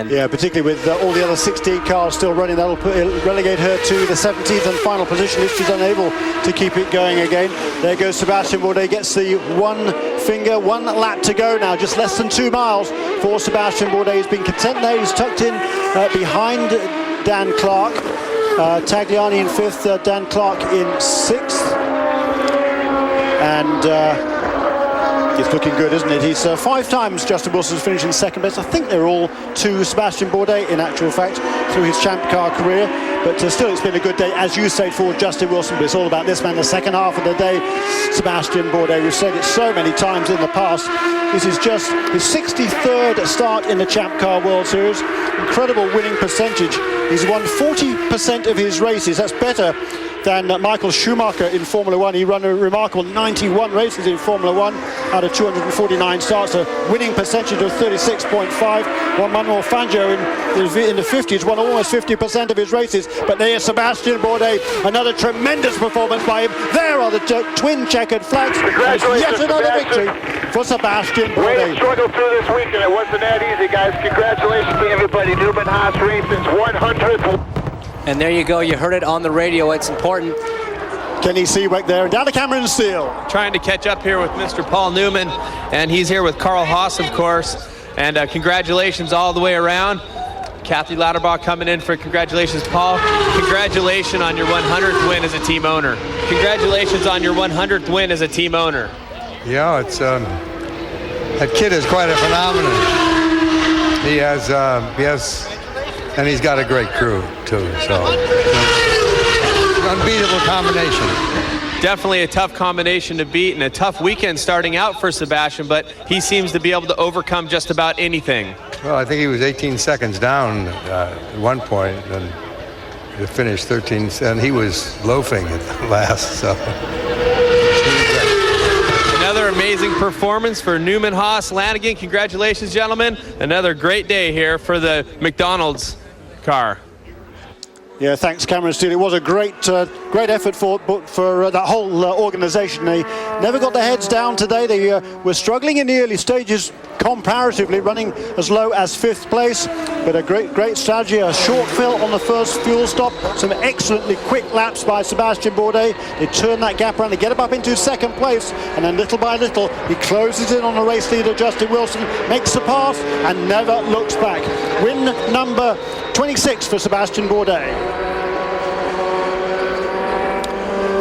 Yeah, particularly with all the other 16 cars still running, that'll relegate her to the 17th and final position if she's unable to keep it going again. There goes Sebastian Bourdais, gets the one lap to go now, just less than 2 miles for Sebastian Bourdais. He's been content there, he's tucked in behind Dan Clark. Tagliani in 5th, Dan Clark in 6th. And it's looking good, isn't it? He's 5 times Justin Wilson's finished in 2nd place. I think they're all to Sebastian Bourdais, in actual fact, through his champ car career. But still, it's been a good day, as you say, for Justin Wilson. But it's all about this man, the second half of the day, Sebastian Bourdais. We've said it so many times in the past. This is just his 63rd start in the Champ Car World Series. Incredible winning percentage. He's won 40% of his races. That's better than Michael Schumacher in Formula 1. He ran a remarkable 91 races in Formula 1 out of 249 starts, a winning percentage of 36.5. Juan Manuel Fangio in the 50s won almost 50% of his races. But there's Sebastian Bourdais, another tremendous performance by him. There are the twin checkered flags. Yet another victory for Sebastian Bourdais. Way to struggle through this weekend. It wasn't that easy, guys. Congratulations to everybody. Newman Haas Racing's 100th. And there you go, you heard it on the radio, it's important. Kenny Seawick there, and down to Cameron Steele. Trying to catch up here with Mr. Paul Newman, and he's here with Carl Haas, of course. And congratulations all the way around. Kathy Lauterbach coming in for congratulations, Paul. Congratulations on your 100th win as a team owner. Congratulations on your 100th win as a team owner. Yeah, it's that kid is quite a phenomenon. He has, and he's got a great crew too. So, unbeatable combination. Definitely a tough combination to beat and a tough weekend starting out for Sebastian, but he seems to be able to overcome just about anything. Well, I think he was 18 seconds down at one point, and to finish 13, and he was loafing at the last. So. Another amazing performance for Newman Haas Lanigan. Congratulations, gentlemen. Another great day here for the McDonald's car. Yeah, thanks, Cameron Steele. It was a great effort for that whole organization. They never got their heads down today. They were struggling in the early stages, comparatively, running as low as 5th place. But a great strategy, a short fill on the first fuel stop. Some excellently quick laps by Sebastian Bourdais. They turn that gap around, they get him up into 2nd place, and then little by little, he closes in on the race leader, Justin Wilson, makes the pass, and never looks back. Win number 26 for Sebastian Bourdais.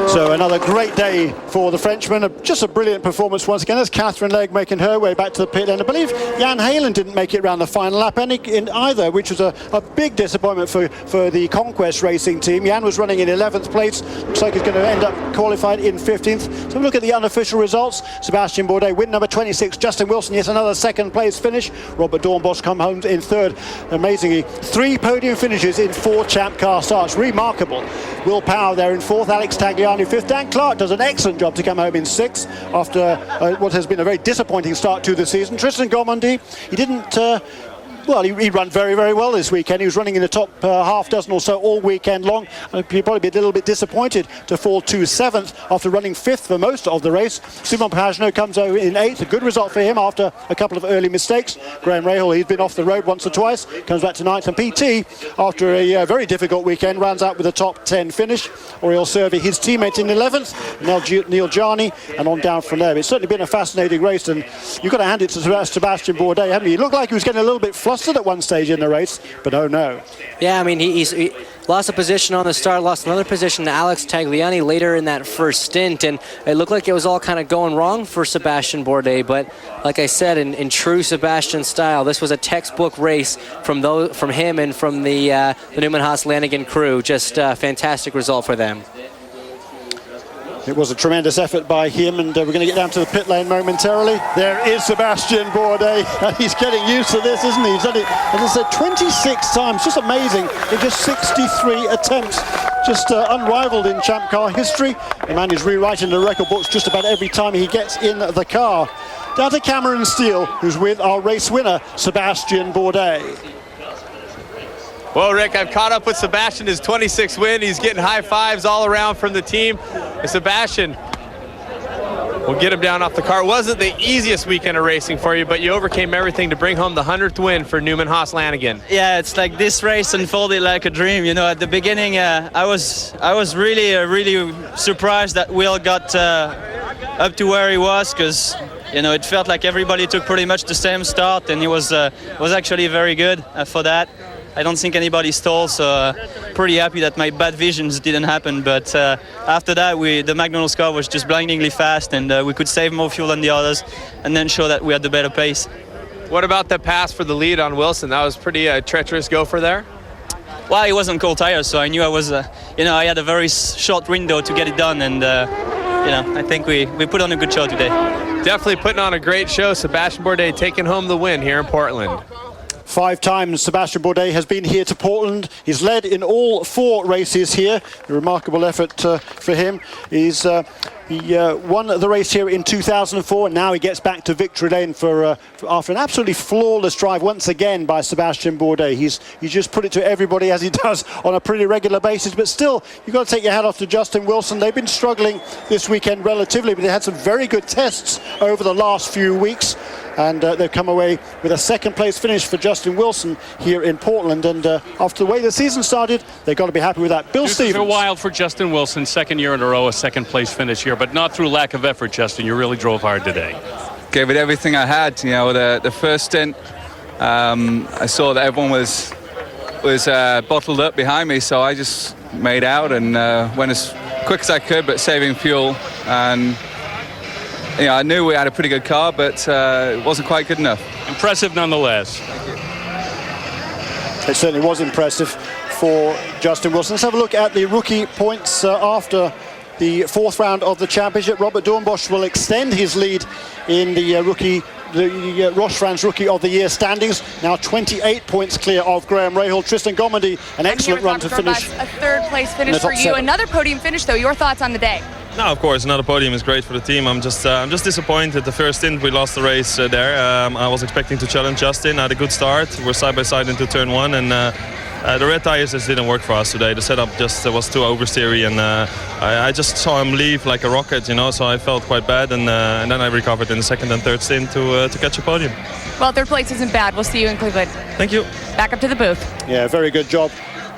So another great day for the Frenchman. Just a brilliant performance once again. There's Catherine Legge making her way back to the pit. And I believe Jan Halen didn't make it around the final lap in either, which was a big disappointment for the Conquest Racing team. Jan was running in 11th place. Looks like he's going to end up qualified in 15th. So look at the unofficial results. Sebastian Bourdais, win number 26. Justin Wilson, yet another 2nd place finish. Robert Dornbos come home in 3rd. Amazingly, 3 podium finishes in 4 Champ Car starts. Remarkable. Will Power there in 4th. Alex Tagliani 5th. Dan Clark does an excellent job to come home in 6th after what has been a very disappointing start to the season. Tristan Gormandy, he didn't... Well, he ran very, very well this weekend. He was running in the top half dozen or so all weekend long. He'd probably be a little bit disappointed to fall to 7th after running 5th for most of the race. Simon Pagenaud comes over in 8th. A good result for him after a couple of early mistakes. Graham Rahal, he's been off the road once or twice, comes back to 9th. And PT, after a very difficult weekend, rounds out with a top 10 finish. Oriol Servi, his teammate, in 11th. Neil Jarni, and on down from there. It's certainly been a fascinating race, and you've got to hand it to Sebastian Bourdais, haven't you? He looked like he was getting a little bit flustered at one stage in the race, but oh no. Yeah, I mean, he lost a position on the start, lost another position to Alex Tagliani later in that first stint, and it looked like it was all kind of going wrong for Sebastian Bourdais. But like I said, in true Sebastian style, this was a textbook race from him and from the Newman Haas Lanigan crew. Just a fantastic result for them. It was a tremendous effort by him, and we're going to get down to the pit lane momentarily. There is Sebastian Bourdais. He's getting used to this, isn't he? He's done it, as I said, 26 times. Just amazing in just 63 attempts. Just unrivaled in Champ Car history. The man is rewriting the record books just about every time he gets in the car. Down to Cameron Steele, who's with our race winner, Sebastian Bourdais. Well, Rick, I've caught up with Sebastian, his 26th win. He's getting high fives all around from the team. Sebastian, We'll get him down off the car. It wasn't the easiest weekend of racing for you, but you overcame everything to bring home the 100th win for Newman Haas Lanigan. Yeah, it's like this race unfolded like a dream. You know, at the beginning, I was really surprised that Will got up to where he was, because you know it felt like everybody took pretty much the same start, and he was actually very good for that. I don't think anybody stole, so pretty happy that my bad visions didn't happen. But after that, the McDonald's car was just blindingly fast, and we could save more fuel than the others, and then show that we had the better pace. What about the pass for the lead on Wilson? That was pretty treacherous gopher there. Well, it wasn't cold tires, so I knew I was, I had a very short window to get it done, and I think we put on a good show today. Definitely putting on a great show. Sebastian Bourdais taking home the win here in Portland. 5 times Sebastian Bourdais has been here to Portland. He's led in all 4 races here. A remarkable effort for him. He won the race here in 2004, and now he gets back to victory lane for after an absolutely flawless drive once again by Sebastian Bourdais. He's just put it to everybody, as he does on a pretty regular basis, but still you've got to take your hat off to Justin Wilson. They've been struggling this weekend relatively, but they had some very good tests over the last few weeks, and they've come away with a second place finish for Justin Wilson here in Portland. And after the way the season started, they've got to be happy with that. Bill Stevens. This is a while for Justin Wilson, second year in a row, a second place finish here, but not through lack of effort, Justin. You really drove hard today. Gave it everything I had. You know, the first stint, I saw that everyone was bottled up behind me, so I just made out and went as quick as I could, but saving fuel. And I knew we had a pretty good car, but it wasn't quite good enough. Impressive nonetheless. It certainly was impressive for Justin Wilson. Let's have a look at the rookie points after the 4th round of the championship. Robert Dornbosch will extend his lead in the Roche France Rookie of the Year standings. Now 28 points clear of Graham Rahal. Tristan Gomondy, an excellent run to finish. A 3rd place finish for you. Another podium finish, though. Your thoughts on the day? No, of course, another podium is great for the team. I'm just disappointed. The first stint, we lost the race there. I was expecting to challenge Justin. I had a good start. We're side by side into turn 1, and the red tires just didn't work for us today. The setup just was too oversteery, and I just saw him leave like a rocket, so I felt quite bad, and then I recovered in the 2nd and 3rd stint to catch a podium. Well, 3rd place isn't bad. We'll see you in Cleveland. Thank you. Back up to the booth. Yeah, very good job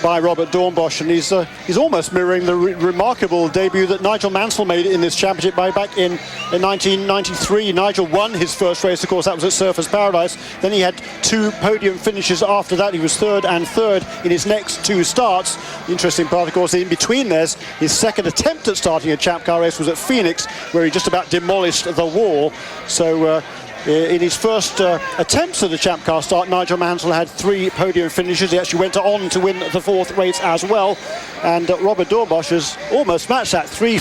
by Robert Dornbosch, and he's almost mirroring the remarkable debut that Nigel Mansell made in this championship back in 1993. Nigel won his first race, of course, that was at Surfers Paradise. Then he had 2 podium finishes after that. He was 3rd and 3rd in his next 2 starts. The interesting part, of course, in between there's his 2nd attempt at starting a champ car race was at Phoenix, where he just about demolished the wall. So in his first attempts at the champ car start, Nigel Mansell had 3 podium finishes. He actually went on to win the 4th race as well. And Robert Dornbosch has almost matched that. 3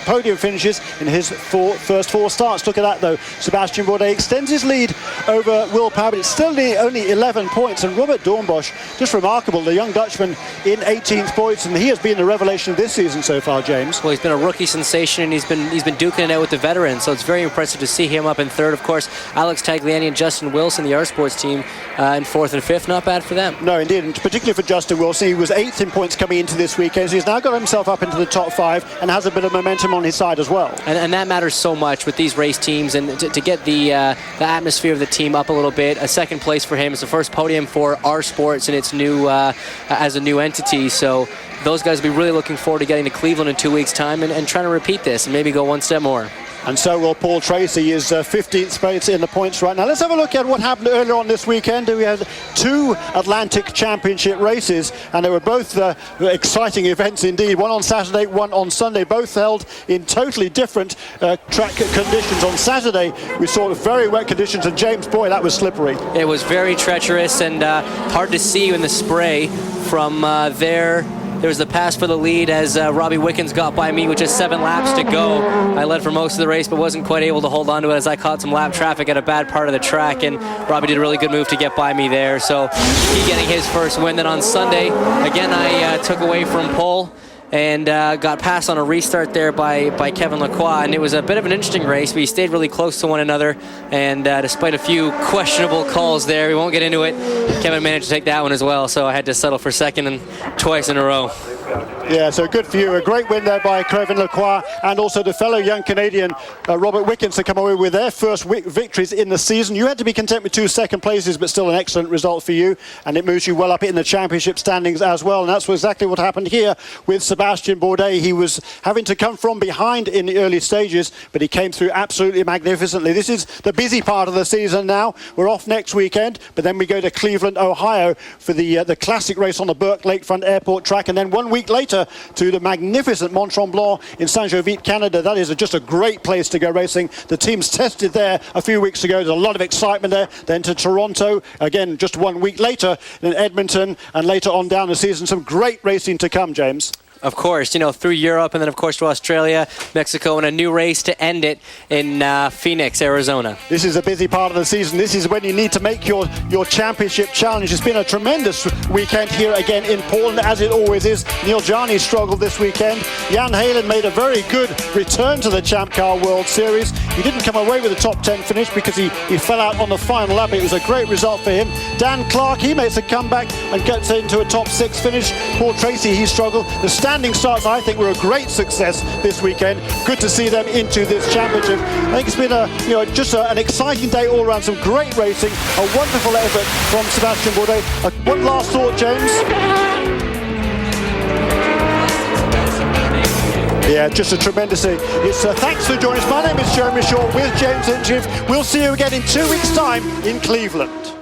podium finishes in his first 4 starts. Look at that, though. Sebastian Bourdais extends his lead over Will Power, but it's still only 11 points. And Robert Dornbosch, just remarkable, the young Dutchman in 18th points, and he has been the revelation of this season so far, James. Well, he's been a rookie sensation, and he's been duking it out with the veterans, so it's very impressive to see him up in 3rd. Of course, Alex Tagliani and Justin Wilson, the R Sports team, in 4th and 5th. Not bad for them. No, indeed, and particularly for Justin Wilson. He was 8th in points coming into this weekend, so he's now got himself up into the top 5 and has a bit of momentum on his side as well. And that matters so much with these race teams, and to get the atmosphere of the team up a little bit. A 2nd place for him is the first podium for R Sports, and it's new as a new entity. So those guys will be really looking forward to getting to Cleveland in 2 weeks' time and trying to repeat this and maybe go one step more. And so will Paul Tracy. He is 15th place in the points right now. Let's have a look at what happened earlier on this weekend. We had 2 Atlantic Championship races, and they were both exciting events indeed. One on Saturday, one on Sunday, both held in totally different track conditions. On Saturday, we saw very wet conditions, and James, boy, that was slippery. It was very treacherous and hard to see in the spray from there. There was the pass for the lead as Robbie Wickens got by me with just 7 laps to go. I led for most of the race, but wasn't quite able to hold on to it as I caught some lap traffic at a bad part of the track, and Robbie did a really good move to get by me there. So he getting his first win. Then on Sunday, again, I took away from Paul and got passed on a restart there by Kevin Lacroix, and it was a bit of an interesting race. We stayed really close to one another, and despite a few questionable calls there, we won't get into it, Kevin managed to take that one as well, so I had to settle for 2nd and twice in a row. Yeah, so good for you. A great win there by Crevin Lacroix, and also the fellow young Canadian Robert Wickens to come away with their first victories in the season. You had to be content with 2 second places, but still an excellent result for you, and it moves you well up in the championship standings as well. And that's exactly what happened here with Sebastian Bourdais. He was having to come from behind in the early stages, but he came through absolutely magnificently. This is the busy part of the season now. We're off next weekend, but then we go to Cleveland, Ohio for the classic race on the Burke Lakefront Airport track, and then 1 week later to the magnificent Mont Tremblant in Saint-Jovite, Canada. That is just a great place to go racing. The team's tested there a few weeks ago. There's a lot of excitement there. Then to Toronto, again, just 1 week later, then Edmonton, and later on down the season. Some great racing to come, James. Of course, through Europe, and then of course to Australia, Mexico, and a new race to end it in Phoenix, Arizona. This is a busy part of the season. This is when you need to make your championship challenge. It's been a tremendous weekend here again in Portland, as it always is. Neil Jarni struggled this weekend. Jan Heylen made a very good return to the Champ Car World Series. He didn't come away with a top 10 finish because he fell out on the final lap. It was a great result for him. Dan Clark, he makes a comeback and gets into a top 6 finish. Paul Tracy, he struggled. The standing starts, I think, were a great success this weekend. Good to see them into this championship. I think it's been an exciting day all around. Some great racing, a wonderful effort from Sebastian Bourdais. One last thought, James. Yeah, just a tremendous thing. Thanks for joining us. My name is Jeremy Shaw with James Hinchcliffe. We'll see you again in 2 weeks' time in Cleveland.